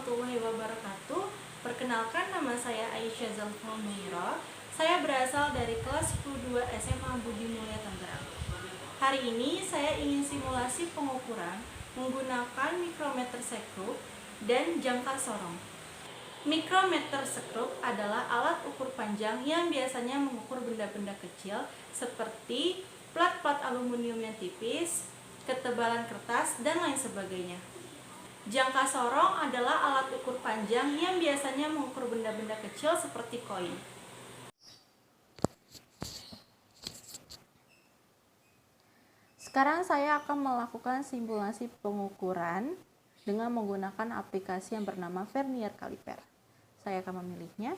warahmatullahi wabarakatuh. Perkenalkan, nama saya Aisyah Zalfa Muira. Saya berasal dari kelas 10 SMA Budi Mulya Tangerang. Hari ini saya ingin simulasi pengukuran menggunakan mikrometer sekrup dan jangka sorong. Mikrometer sekrup adalah alat ukur panjang yang biasanya mengukur benda-benda kecil seperti plat-plat aluminium yang tipis, ketebalan kertas, dan lain sebagainya. Jangka sorong adalah alat ukur panjang yang biasanya mengukur benda-benda kecil seperti koin. Sekarang saya akan melakukan simulasi pengukuran dengan menggunakan aplikasi yang bernama Vernier Caliper. Saya akan memilihnya.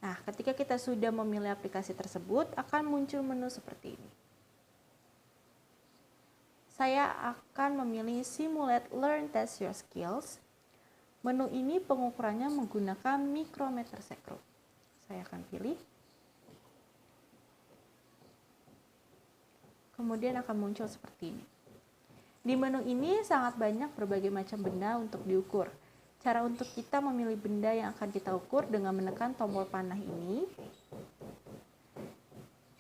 Nah, ketika kita sudah memilih aplikasi tersebut, akan muncul menu seperti ini. Saya akan memilih Simulate Learn Test Your Skills. Menu ini pengukurannya menggunakan mikrometer sekrup. Saya akan pilih. Kemudian akan muncul seperti ini. Di menu ini sangat banyak berbagai macam benda untuk diukur. Cara untuk kita memilih benda yang akan kita ukur dengan menekan tombol panah ini.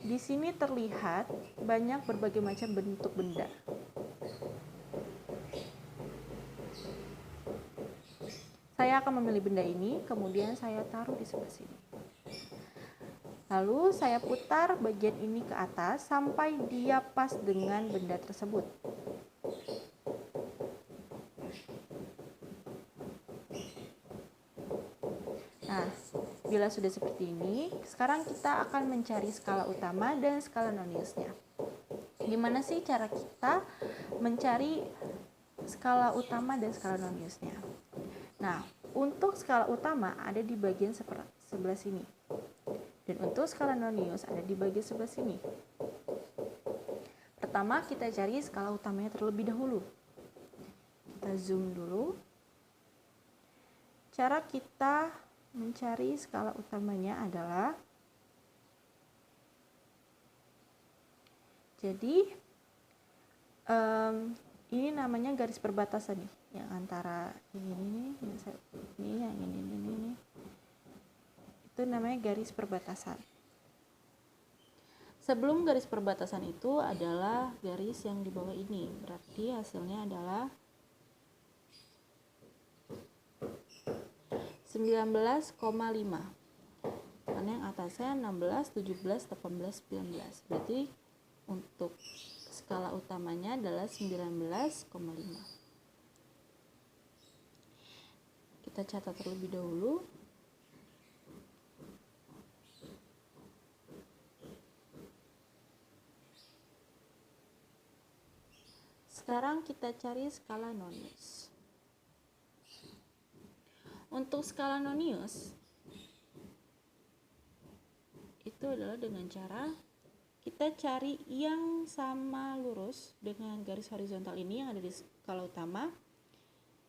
Di sini terlihat banyak berbagai macam bentuk benda. Saya akan memilih benda ini, kemudian saya taruh di sebelah sini. Lalu saya putar bagian ini ke atas sampai dia pas dengan benda tersebut. Nah, bila sudah seperti ini, sekarang kita akan mencari skala utama dan skala noniusnya. Gimana sih cara kita mencari skala utama dan skala noniusnya? Nah, untuk skala utama ada di bagian sebelah sini. Dan untuk skala nonius ada di bagian sebelah sini. Pertama, kita cari skala utamanya terlebih dahulu. Kita zoom dulu. Cara kita mencari skala utamanya adalah, jadi ini namanya garis perbatasan nih, yang antara ini yang ini. Itu namanya garis perbatasan. Sebelum garis perbatasan itu adalah garis yang di bawah ini, berarti hasilnya adalah 19,5. Karena yang atasnya 16, 17, 18, 19. Berarti untuk skala utamanya adalah 19,5. Kita catat terlebih dahulu. Sekarang kita cari skala nonius. Untuk skala nonius itu adalah dengan cara kita cari yang sama lurus dengan garis horizontal ini yang ada di skala utama,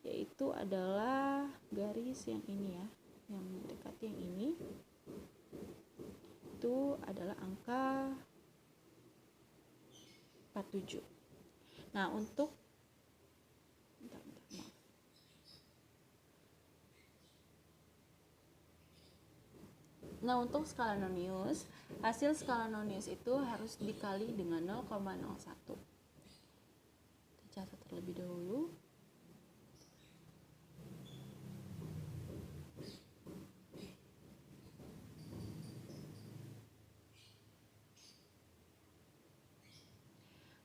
yaitu adalah garis yang ini ya, yang mendekati yang ini. Itu adalah angka 47. Nah, untuk skala nonius, hasil skala nonius itu harus dikali dengan 0,01. Kita catat terlebih dahulu.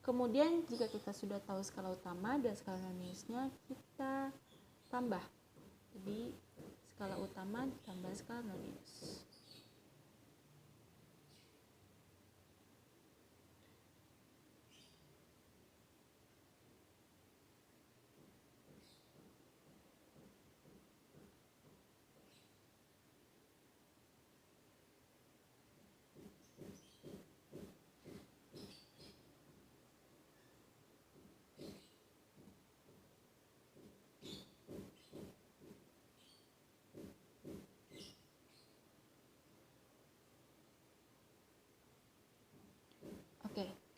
Kemudian jika kita sudah tahu skala utama dan skala noniusnya, kita tambah. Jadi skala utama ditambah skala nonius.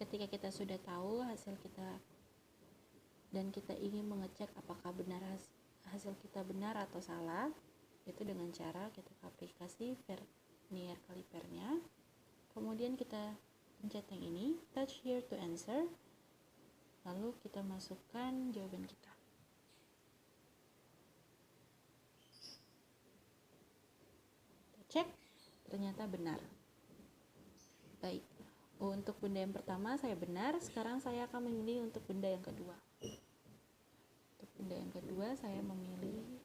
Ketika kita sudah tahu hasil kita dan kita ingin mengecek apakah benar hasil kita benar atau salah, itu dengan cara kita ke aplikasi Vernier Calipernya, kemudian kita pencet yang ini, touch here to answer, lalu kita masukkan jawaban kita. Kita cek, ternyata benar. Baik, untuk benda yang pertama saya benar, sekarang saya akan memilih untuk benda yang kedua. Untuk benda yang kedua saya memilih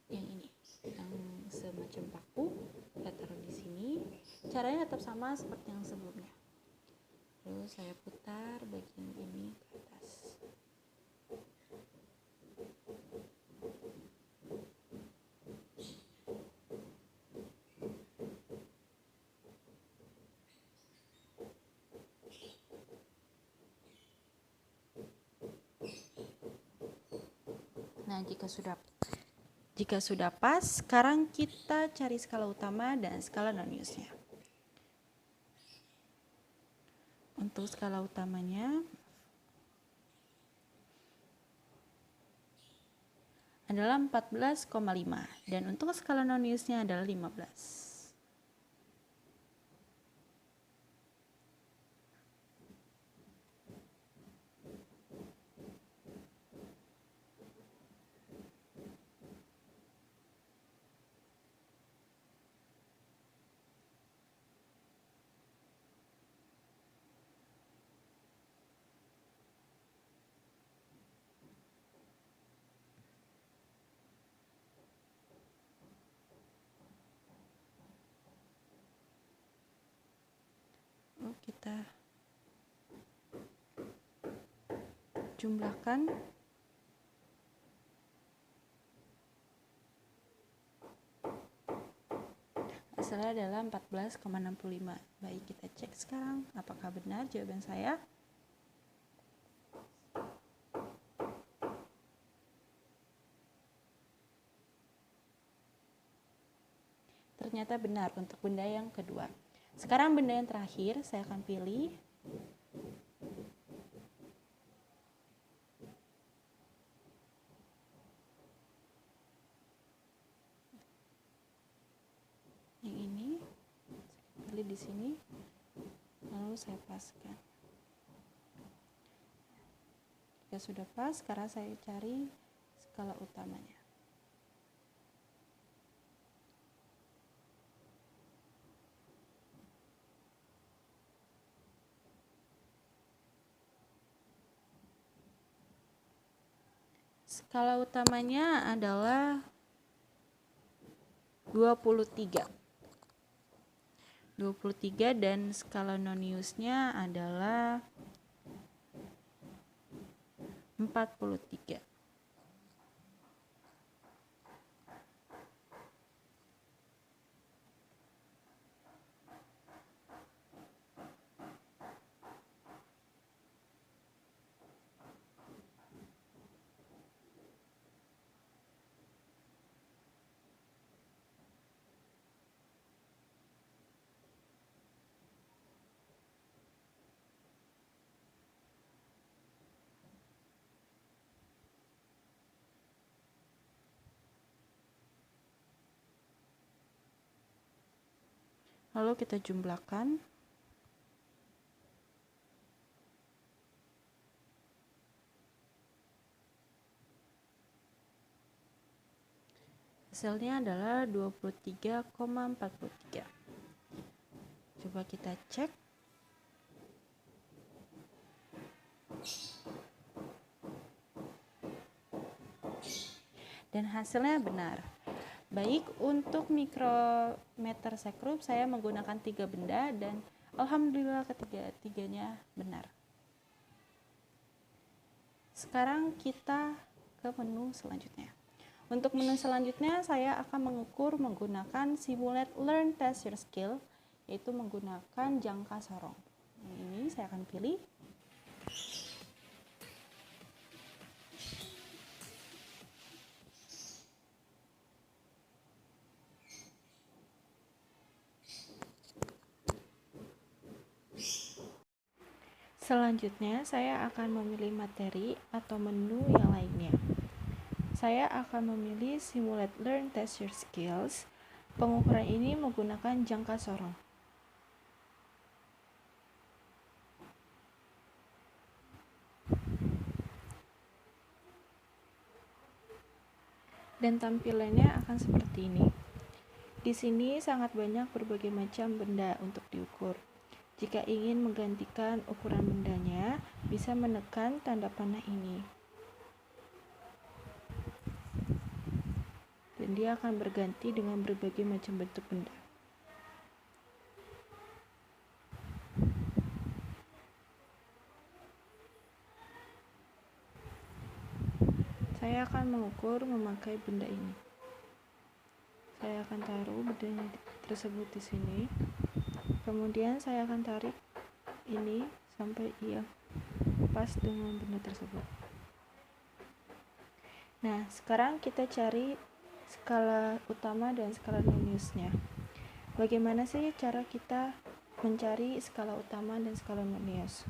yang ini, yang semacam paku. Kita taruh di sini. Caranya tetap sama seperti yang sebelumnya. Lalu saya putar bagian ini ke atas. Nah, jika sudah pas, sekarang kita cari skala utama dan skala non-use-nya. Untuk skala utamanya adalah 14,5 dan untuk skala non-use-nya adalah 15. Kita jumlahkan. Hasilnya adalah 14,65. Baik, kita cek sekarang apakah benar jawaban saya. Ternyata benar untuk benda yang kedua. Sekarang benda yang terakhir saya akan pilih yang ini. Saya pilih di sini, lalu saya paskan. Jika sudah pas, sekarang saya cari skala utamanya. Skala utamanya adalah 23 dan skala non-use-nya adalah 43. Lalu kita jumlahkan. Hasilnya adalah 23,43. Coba kita cek. Dan hasilnya benar. Baik, untuk mikrometer sekrup saya menggunakan 3 benda dan alhamdulillah ketiga-tiganya benar. Sekarang kita ke menu selanjutnya. Untuk menu selanjutnya saya akan mengukur menggunakan Simulate Learn Test Your Skill, yaitu menggunakan jangka sorong. Ini saya akan pilih. Selanjutnya, saya akan memilih materi atau menu yang lainnya. Saya akan memilih Simulate Learn Test Your Skills. Pengukuran ini menggunakan jangka sorong. Dan tampilannya akan seperti ini. Di sini sangat banyak berbagai macam benda untuk diukur. Jika ingin menggantikan ukuran bendanya, bisa menekan tanda panah ini. Dan dia akan berganti dengan berbagai macam bentuk benda. Saya akan mengukur memakai benda ini. Saya akan taruh benda tersebut di sini. Kemudian saya akan tarik ini sampai ia pas dengan benda tersebut. Nah, sekarang kita cari skala utama dan skala noniusnya. Bagaimana sih cara kita mencari skala utama dan skala nonius?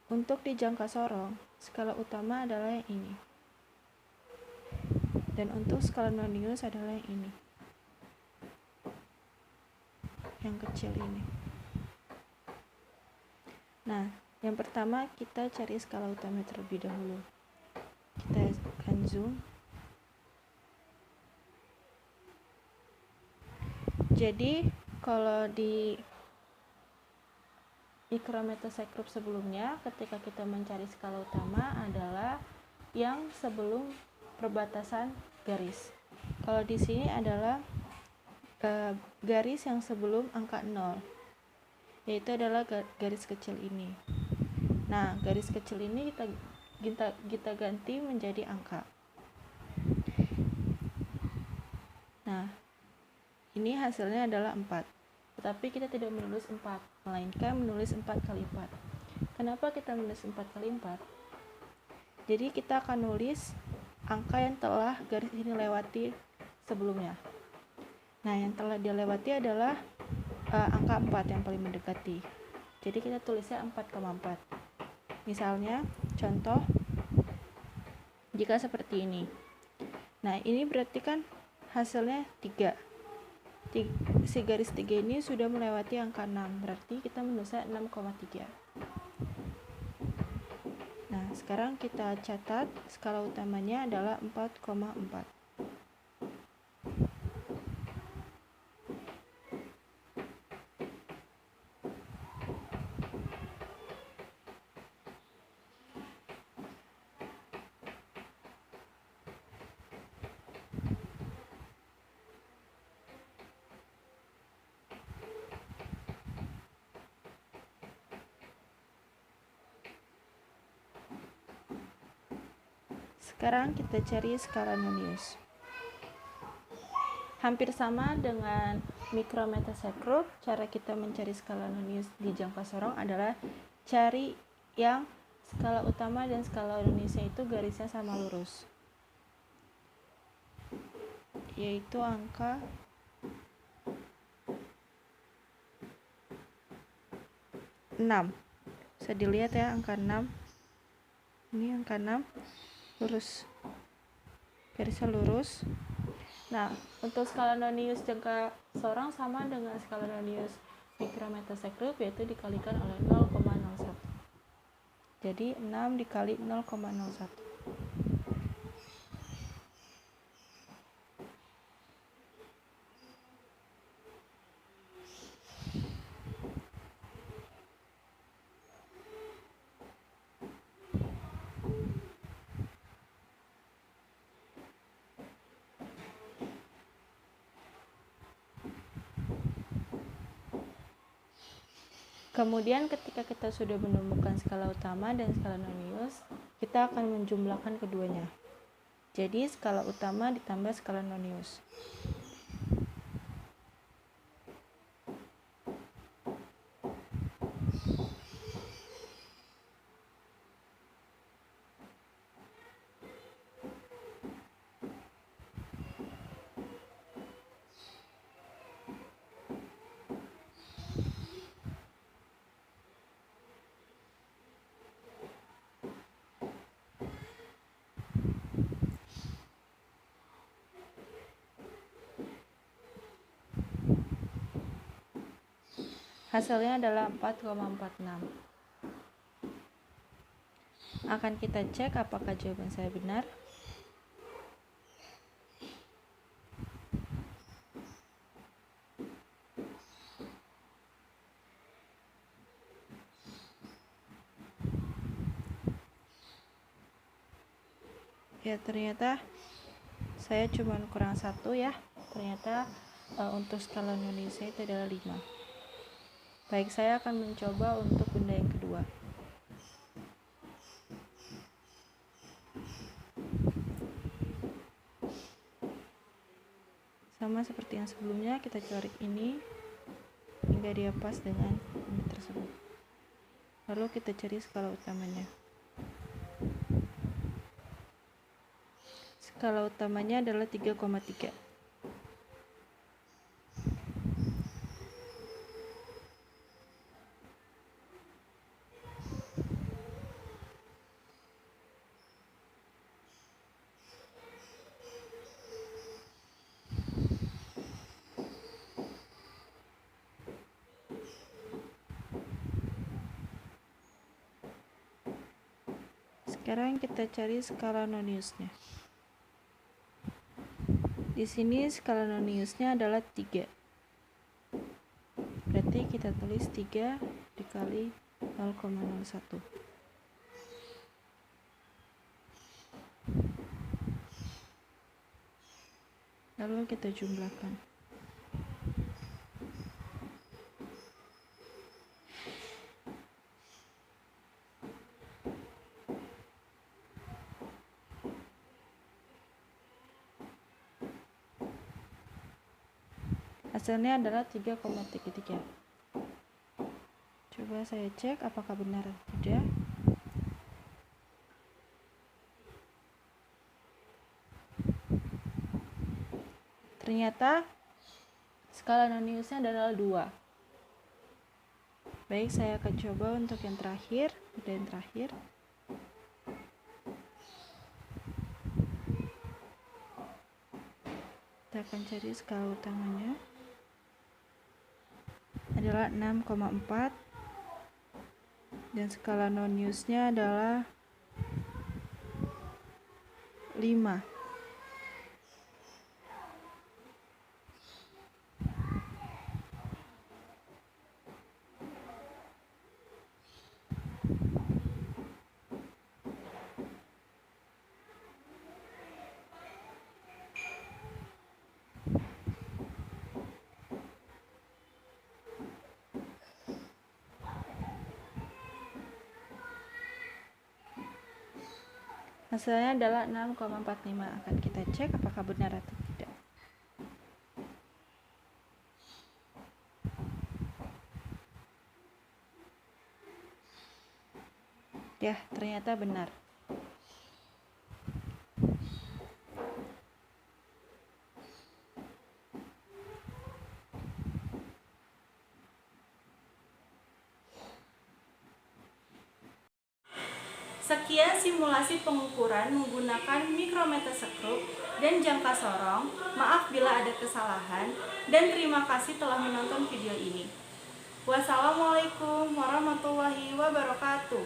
Untuk di jangka sorong, skala utama adalah yang ini. Dan untuk skala nonius adalah yang ini. Yang kecil ini. Nah, yang pertama kita cari skala utama terlebih dahulu. Kita akan zoom. Jadi, kalau di Micrometer Group sebelumnya, ketika kita mencari skala utama adalah yang sebelum perbatasan garis. Kalau di sini adalah garis yang sebelum angka 0, yaitu adalah garis kecil ini. Nah, garis kecil ini kita ganti menjadi angka. Nah, ini hasilnya adalah 4. Tetapi kita tidak menulis 4, melainkan menulis 4 kali 4. Kenapa kita menulis 4 kali 4? Jadi kita akan nulis angka yang telah garis ini lewati sebelumnya. Nah, yang telah dilewati adalah angka 4 yang paling mendekati. Jadi kita tulisnya 4,4. Misalnya, contoh, jika seperti ini. Nah, ini berarti kan hasilnya 3. Si garis 3 ini sudah melewati angka 6, berarti kita menulisnya 6,3. Nah, sekarang kita catat skala utamanya adalah 4,4. Sekarang kita cari skala nonius. Hampir sama dengan Micrometer Group, cara kita mencari skala nonius di jangka sorong adalah cari yang skala utama dan skala noniusnya itu garisnya sama lurus, yaitu angka 6. Bisa dilihat ya, angka 6. Ini angka 6 lurus, garisnya lurus. Nah, untuk skala nonius jangka sorong sama dengan skala nonius Micrometer Group, yaitu dikalikan oleh 0,01. Jadi 6 dikali 0,01. Kemudian ketika kita sudah menemukan skala utama dan skala nonius, kita akan menjumlahkan keduanya. Jadi skala utama ditambah skala nonius. Hasilnya adalah 4,46. Akan kita cek apakah jawaban saya benar. Ya, ternyata saya cuma kurang 1 ya. Ternyata untuk skala Indonesia itu adalah 5. Baik, saya akan mencoba untuk benda yang kedua. Sama seperti yang sebelumnya, kita coret ini hingga dia pas dengan ini tersebut. Lalu kita cari skala utamanya. Skala utamanya adalah 3,3. Sekarang kita cari skala noniusnya. Di sini skala noniusnya adalah 3. Berarti kita tulis 3 dikali 0,01. Lalu kita jumlahkan. Hasilnya adalah 3,33. Coba saya cek apakah benar atau tidak. Ternyata skala noniusnya adalah 2. Baik, saya akan coba untuk yang terakhir, dan terakhir. Kita akan cari skala utamanya. Adalah 6,4 dan skala noniusnya adalah 5. Hasilnya adalah 6,45. Akan kita cek apakah benar atau tidak. Ya, ternyata benar. Sekian simulasi pengukuran menggunakan mikrometoscope dan jangka sorong. Maaf bila ada kesalahan, dan terima kasih telah menonton video ini. Wassalamualaikum warahmatullahi wabarakatuh.